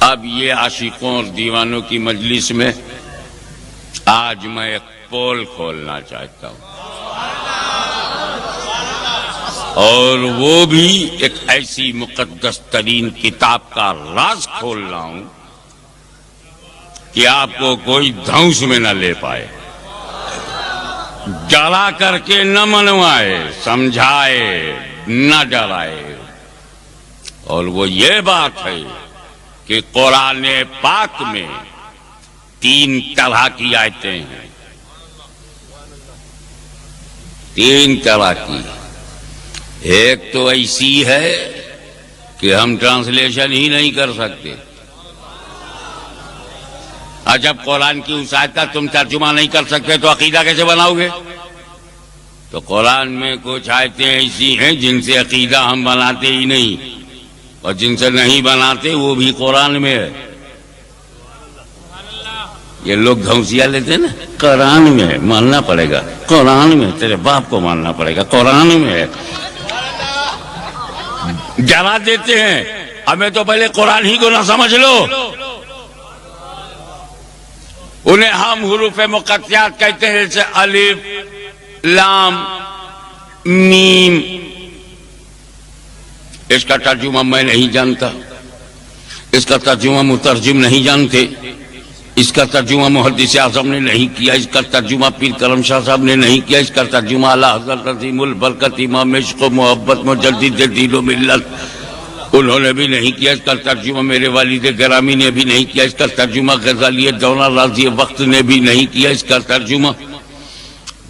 اب یہ عاشقوں اور دیوانوں کی مجلس میں آج میں ایک پول کھولنا چاہتا ہوں، اور وہ بھی ایک ایسی مقدس ترین کتاب کا راز کھول رہا ہوں کہ آپ کو کوئی دھونس میں نہ لے پائے، ڈرا کر کے نہ منوائے، سمجھائے نہ ڈرائے۔ اور وہ یہ بات ہے کہ قرآن پاک میں 3 طرح کی آیتیں ہیں، 3 طرح کی۔ ایک تو ایسی ہے کہ ہم ٹرانسلیشن ہی نہیں کر سکتے۔ اور جب قرآن کی اس آیت کا تم ترجمہ نہیں کر سکتے تو عقیدہ کیسے بناؤ گے؟ تو قرآن میں کچھ آیتیں ایسی ہیں جن سے عقیدہ ہم بناتے ہی نہیں، اور جن سے نہیں بناتے وہ بھی قرآن میں ہے۔ یہ لوگ گھونسیا لیتے ہیں نا، قرآن میں ہے، ماننا پڑے گا، قرآن میں، تیرے باپ کو ماننا پڑے گا، قرآن میں ہے، ڈرا دیتے ہیں۔ ہمیں تو پہلے قرآن ہی کو نہ سمجھ لو۔ انہیں ہم حروف مقطعات کہتے ہیں، جیسے الف، لام، میم۔ اس کا ترجمہ میں نہیں جانتا، اس کا ترجمہ مترجم نہیں جانتے، اس کا ترجمہ محدث اعظم نے نہیں کیا، اس کا ترجمہ پیر کرم شاہ صاحب نے نہیں کیا، اس کا ترجمہ اعلی حضرت عظیم البرکت امام عشق و محبت مجدد دین و ملت انہوں نے بھی نہیں کیا، اس کا ترجمہ میرے والد گرامی نے بھی نہیں کیا، اس کا ترجمہ غزالی دورہ راضی وقت نے بھی نہیں کیا، اس کا ترجمہ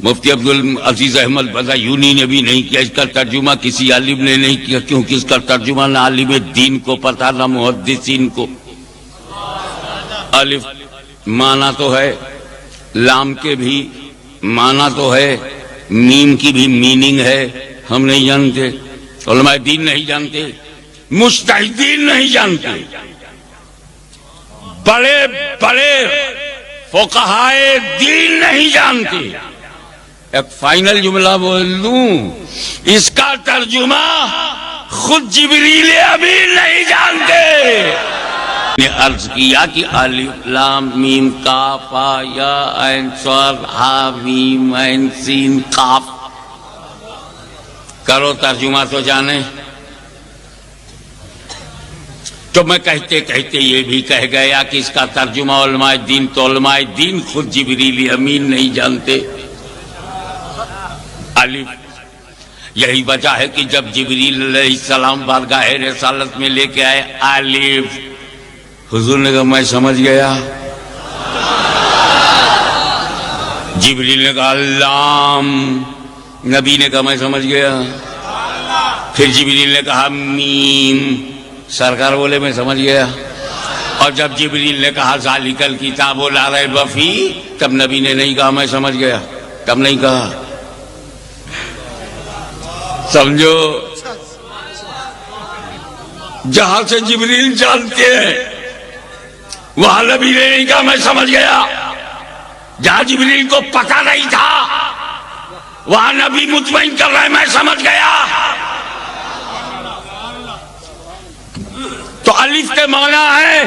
مفتی عبدالعزیز احمد بزایونی نے بھی نہیں کیا، اس کا ترجمہ کسی عالم نے نہیں کیا، کیونکہ اس کا ترجمہ نہ عالم دین کو پتہ نہ محدثین کو۔ الف معنی تو ہے، لام کے بھی معنی تو ہے، میم کی بھی میننگ ہے، ہم نہیں جانتے، علماء دین نہیں جانتے، مجتہدین نہیں جانتے، بڑے بڑے فقہائے دین نہیں جانتے۔ ایک فائنل جملہ بول دوں، اس کا ترجمہ خود جبریل امین نہیں جانتے۔ نے عرض کیا کہ الف لام میم کاف ہا یا عین صاد ہا میم عین سین قاف، کرو ترجمہ تو جانے۔ تو میں کہتے کہتے یہ بھی کہہ گیا کہ اس کا ترجمہ علماء دین، تو علماء دین خود جبریل امین نہیں جانتے۔ الف، یہی وجہ ہے کہ جب جبریل علیہ السلام بارگاہ رسالت میں لے کے آئے الف، حضور نے کہا میں سمجھ گیا۔ جبریل نے کہا لام، نبی نے کہا میں سمجھ گیا۔ پھر جبریل نے کہا میم، سرکار بولے میں سمجھ گیا۔ اور جب جبریل نے کہا ذالک الکتاب لا ریب فیہ، تب نبی نے نہیں کہا میں سمجھ گیا، تب نہیں کہا۔ سمجھو، جہاں سے جبریل جانتے ہیں وہاں نبی نے نہیں کہا میں سمجھ گیا، جہاں جبریل کو پتہ نہیں تھا وہاں نبی مطمئن کر رہا ہے میں سمجھ گیا۔ تو الف کے معنی ہے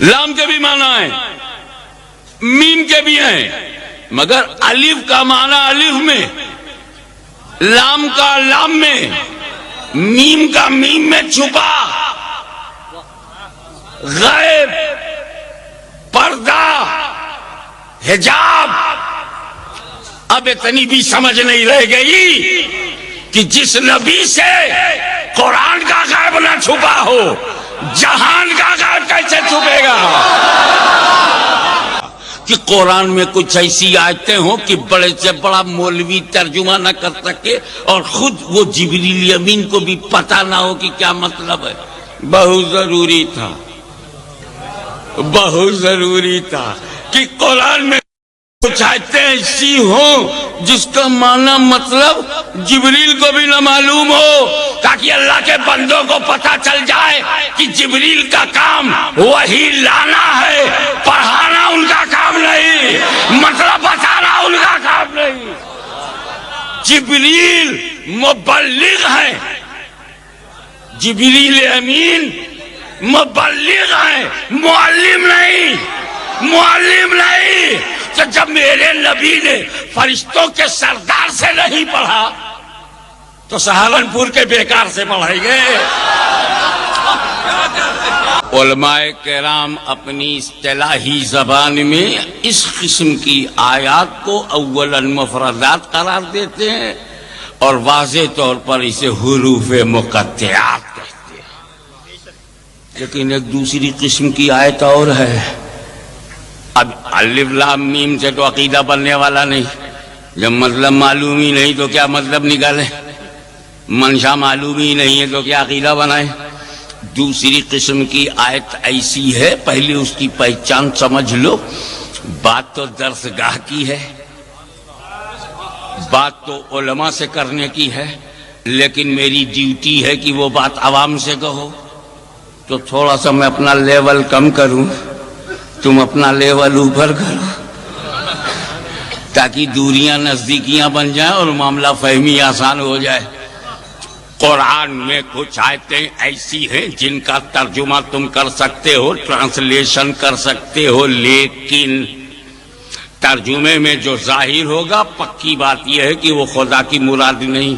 لام کے بھی معنی ہے، میم کے بھی ہیں، مگر الف کا معنی الف میں، لام کا لام میں، میم کا میم میں چھپا، غیب، پردہ، حجاب۔ اب اتنی بھی سمجھ نہیں رہ گئی کہ جس نبی سے قرآن کا غیب نہ چھپا ہو، جہان کا غیب کیسے چھپے گا؟ کہ قرآن میں کچھ ایسی آیتیں ہوں کہ بڑے سے بڑا مولوی ترجمہ نہ کر سکے، اور خود وہ جبریل امین کو بھی پتہ نہ ہو کہ کیا مطلب ہے۔ بہت ضروری تھا، بہت ضروری تھا کہ قرآن میں کچھ آیتیں ایسی ہوں جس کا معنی مطلب جبریل کو بھی نہ معلوم ہو، تاکہ اللہ کے بندوں کو پتہ چل جائے کہ جبریل کا کام وحی لانا ہے، پڑھانا ان کا کام نہیں، مطلب بتانا ان کا کام نہیں۔ جبریل مبلغ ہے، جبریل امین مبلغ ہیں، معلم نہیں، معلم نہیں۔ تو جب میرے نبی نے فرشتوں کے سردار سے نہیں پڑھا تو سہارنپور کے بیکار سے پڑھائیں گے۔ علماء کرام اپنی اصطلاحی زبان میں اس قسم کی آیات کو اولاً مفردات قرار دیتے ہیں اور واضح طور پر اسے حروف مقطعات کہتے ہیں۔ لیکن ایک دوسری قسم کی آیت اور ہے۔ اب الف لام میم سے تو عقیدہ بننے والا نہیں، جب مطلب معلوم ہی نہیں تو کیا مطلب نکالے، منشا معلوم ہی نہیں ہے تو کیا عقیدہ بنائے۔ دوسری قسم کی آیت ایسی ہے، پہلے اس کی پہچان سمجھ لو۔ بات تو درسگاہ کی ہے، بات تو علماء سے کرنے کی ہے، لیکن میری ڈیوٹی ہے کہ وہ بات عوام سے کہو۔ تو تھوڑا سا میں اپنا لیول کم کروں، تم اپنا لیول اوپر کرو، تاکہ دوریاں نزدیکیاں بن جائیں اور معاملہ فہمی آسان ہو جائے۔ قرآن میں کچھ آیتیں ایسی ہیں جن کا ترجمہ تم کر سکتے ہو، ٹرانسلیشن کر سکتے ہو، لیکن ترجمے میں جو ظاہر ہوگا پکی بات یہ ہے کہ وہ خدا کی مراد نہیں۔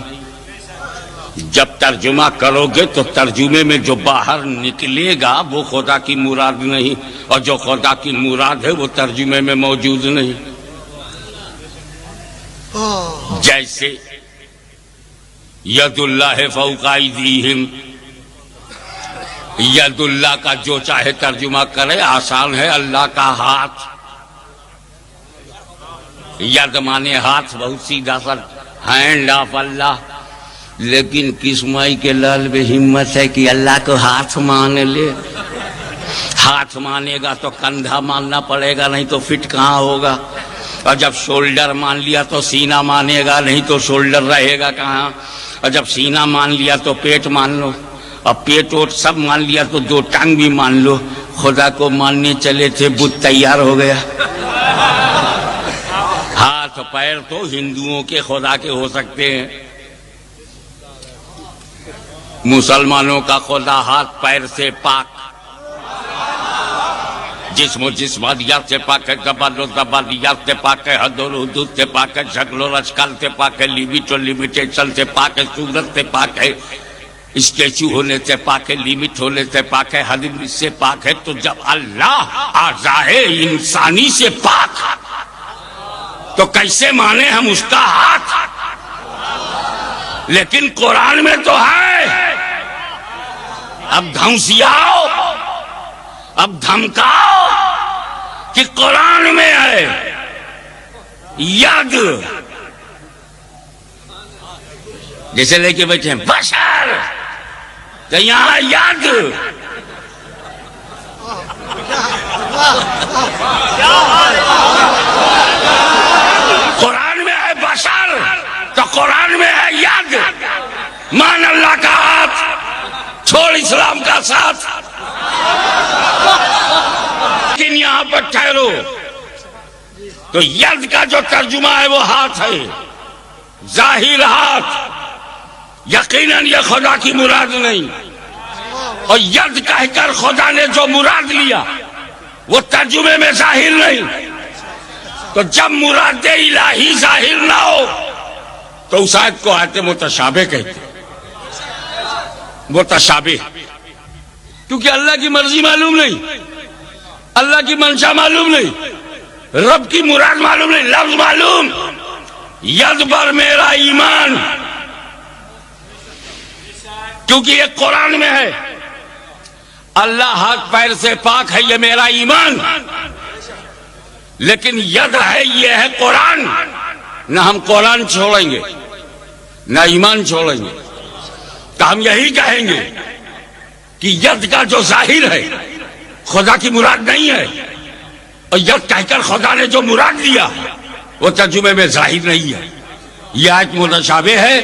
جب ترجمہ کرو گے تو ترجمے میں جو باہر نکلے گا وہ خدا کی مراد نہیں، اور جو خدا کی مراد ہے وہ ترجمے میں موجود نہیں۔ جیسے ید اللہ فوق ایدیہم، ید اللہ کا جو چاہے ترجمہ کرے، آسان ہے، اللہ کا ہاتھ۔ ید مانے ہاتھ، بہت سیدھا سا، ہینڈ آف اللہ۔ لیکن کس مائی کے لال بے ہمت ہے کہ اللہ کو ہاتھ مان لے؟ ہاتھ مانے گا تو کندھا ماننا پڑے گا، نہیں تو فٹ کہاں ہوگا؟ اور جب شولڈر مان لیا تو سینہ مانے گا، نہیں تو شولڈر رہے گا کہاں؟ اور جب سینہ مان لیا تو پیٹ مان لو، اور پیٹ ووٹ سب مان لیا تو دو ٹانگ بھی مان لو۔ خدا کو ماننے چلے تھے، بت تیار ہو گیا۔ ہاتھ پیر تو ہندوؤں کے خدا کے ہو سکتے ہیں، مسلمانوں کا خدا ہاتھ پیر سے پاک، جسم و جسمانیات سے پاک ہے، زبان و زبانیات سے پاک ہے، حد و حدود سے پاک ہے، شکل و اشکال سے پاک ہے، لیمٹ و لیمیٹیشن سے پاک ہے، صورت سے پاک ہے، اسٹیچو ہونے سے پاک ہے، لیمٹ ہونے سے پاک ہے، حد سے پاک ہے۔ تو جب اللہ اعضائے انسانی سے پاک تو کیسے مانے ہم اس کا ہاتھ؟ لیکن قرآن میں تو ہے۔ اب دھمسیاؤ، اب دھمکاؤ کہ قرآن میں ہے ید، جیسے لے کے بیٹھے ہیں بشر، تو یہاں ید۔ قرآن میں ہے بشر تو قرآن میں ہے ید۔ مان اللہ کا ہاتھ، چھوڑ اسلام کا ساتھ۔ لیکن یہاں پر ٹھہرو، تو ید کا جو ترجمہ ہے وہ ہاتھ ہے، ظاہر ہاتھ۔ یقیناً یہ خدا کی مراد نہیں، اور ید کہہ کر خدا نے جو مراد لیا وہ ترجمے میں ظاہر نہیں۔ تو جب مراد الہی ظاہر نہ ہو تو اس آیت کو آیت متشابہ کہتے ہیں۔ متشابہ کیونکہ اللہ کی مرضی معلوم نہیں، اللہ کی منشا معلوم نہیں، رب کی مراد معلوم نہیں، لفظ معلوم۔ ید پر میرا ایمان، کیونکہ یہ قرآن میں ہے، اللہ ہاتھ پیر سے پاک ہے، یہ میرا ایمان۔ لیکن ید ہے، یہ ہے قرآن، نہ ہم قرآن چھوڑیں گے نہ ایمان چھوڑیں گے، تو ہم یہی کہیں گے کہ ید کا جو ظاہر ہے خدا کی مراد نہیں ہے، اور ید کہہ کر خدا نے جو مراد دیا وہ ترجمے میں ظاہر نہیں ہے۔ یہ آیت متشابہ ہے،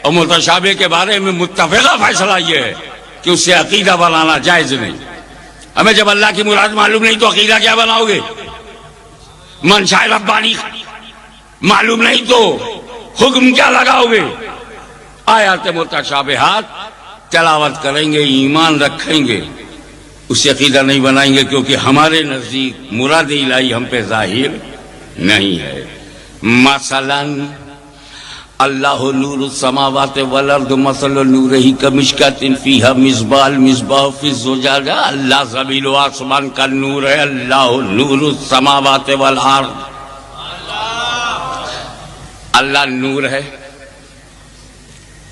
اور متشابہ کے بارے میں متفقہ فیصلہ یہ ہے کہ اس سے عقیدہ بنانا جائز نہیں۔ ہمیں جب اللہ کی مراد معلوم نہیں تو عقیدہ کیا بناؤ گے؟ منشاء ربانی معلوم نہیں تو حکم کیا لگاؤ گے؟ آیات متشابہات تلاوت کریں گے، ایمان رکھیں گے، اسے عقیدہ نہیں بنائیں گے، کیونکہ ہمارے نزدیک مراد الہی ہم پہ ظاہر نہیں ہے۔ مثلا اللہ نور السماوات والارض مثل نورہ کمشکۃ فیہا مصباح، المصباح فی الزجاجہ، اللہ زمین و آسمان کا نور ہے، اللہ نور السماوات والارض، اللہ نور ہے۔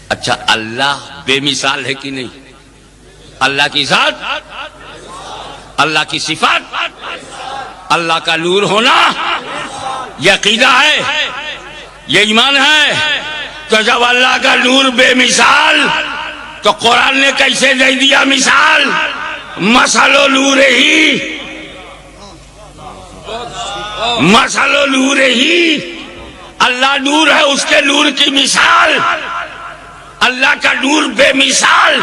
اچھا اللہ بے مثال ہے کہ نہیں؟ اللہ کی ذات، اللہ کی صفات، اللہ کا نور ہونا یہ عقیدہ ہے، یہ ایمان ہے۔ تو جب اللہ کا نور بے مثال تو قرآن نے کیسے دے دیا مثال؟ مثل نورہ، مثل نورہ، اللہ نور ہے، اس کے نور کی مثال، اللہ کا نور بے مثال،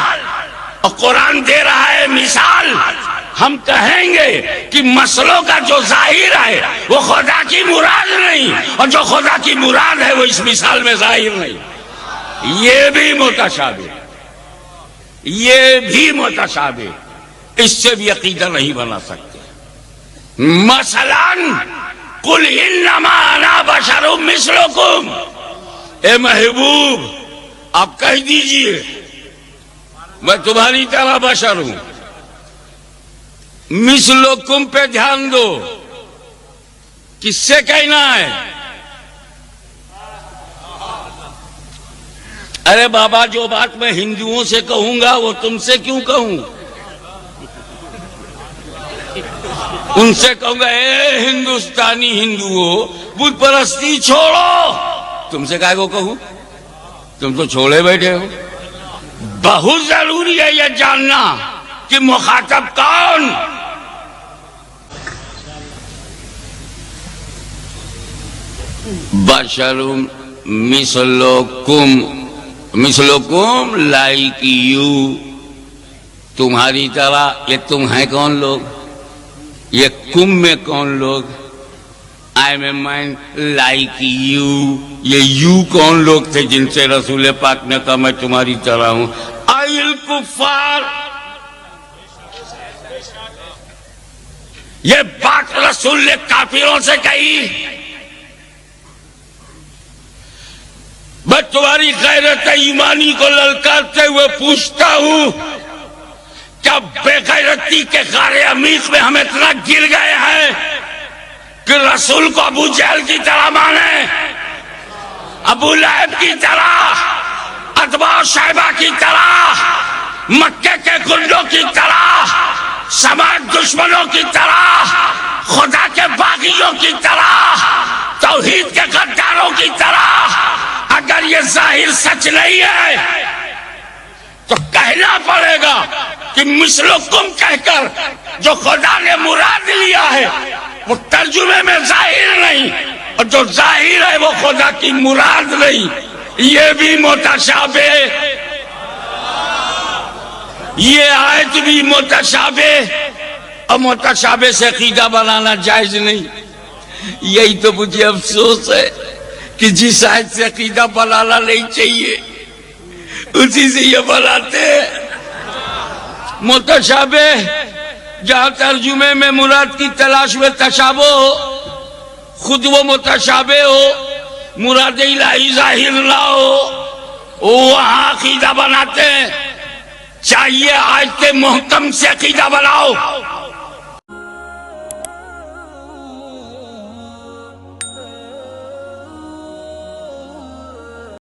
اور قرآن دے رہا ہے مثال۔ ہم کہیں گے کہ مسئلوں کا جو ظاہر ہے وہ خدا کی مراد نہیں، اور جو خدا کی مراد ہے وہ اس مثال میں ظاہر نہیں۔ یہ بھی متشابہ، یہ بھی متشابہ، اس سے بھی عقیدہ نہیں بنا سکتے۔ مثلا قل انما انا بشر مثلکم، اے محبوب آپ کہہ دیجئے میں تمہاری طرح بشر ہوں۔ مثلکم پہ دھیان دو، کس سے کہنا ہے؟ ارے بابا جو بات میں ہندوؤں سے کہوں گا وہ تم سے کیوں کہوں؟ ان سے کہوں گا اے ہندوستانی ہندوؤں بت پرستی چھوڑو، تم سے کہے کو کہوں؟ تم تو چھوڑے بیٹھے ہو۔ بہت ضروری ہے یہ جاننا کہ مخاطب کون؟ بشر مثلکم، مثلکم لائک یو، تمہاری طرح۔ یہ تم ہیں کون لوگ؟ یہ کم میں کون لوگ؟ I am man like you, یہ یو کون لوگ تھے جن سے رسول پاک نے کہا میں تمہاری طرح ہوں؟ آئی الکفار، یہ بات رسول نے کافروں سے کہی۔ میں تمہاری غیرت ایمانی کو للکارتے ہوئے پوچھتا ہوں، کیا بے غیرتی کے غار عمیق میں ہم اتنا گر گئے ہیں کہ رسول کو ابو جہل کی طرح مانے، ابو لہب کی طرح، اتباع شیبہ کی طرح، مکے کے گنڈوں کی طرح، سماج دشمنوں کی طرح، خدا کے باغیوں کی طرح، توحید کے غداروں کی طرح؟ اگر یہ ظاہر سچ نہیں ہے تو کہنا پڑے گا کہ مثلکم کہہ کر جو خدا نے مراد لیا ہے وہ ترجمے میں ظاہر نہیں، اور جو ظاہر ہے وہ خدا کی مراد نہیں۔ یہ بھی متشابہ، یہ آیت بھی متشابہ، اور متشابہ سے عقیدہ بنانا جائز نہیں۔ یہی تو مجھے افسوس ہے کہ جس آیت سے عقیدہ بنانا نہیں چاہیے اسی سے یہ بناتے ہیں۔ متشابہ جہاں ترجمے میں مراد کی تلاش میں تشابہ ہو، خود وہ متشابہ ہو، مراد الہی ظاہر نہ ہو، وہاں عقیدہ بناتے ہیں۔ چاہیے آیت محکم سے عقیدہ بناؤ،